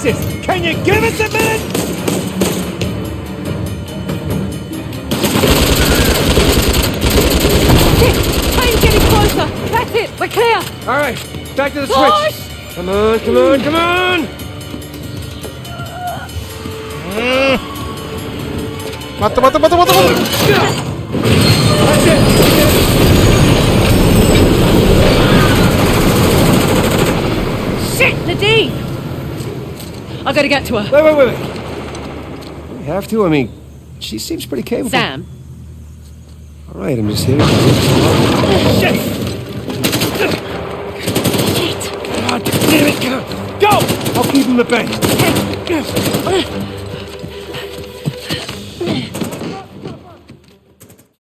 Jesus! Can you give us a minute? Shit! Time's getting closer! That's it! We're clear! Alright, back to the Push! switch! Come on, come on, come on! Mata. That's it! Shit! Nadine! I gotta get to her. Wait. We have to? I mean, she seems pretty capable. Sam. Alright, I'm just here. Shit! Shit! God damn it, go! I'll keep him at bay. Okay.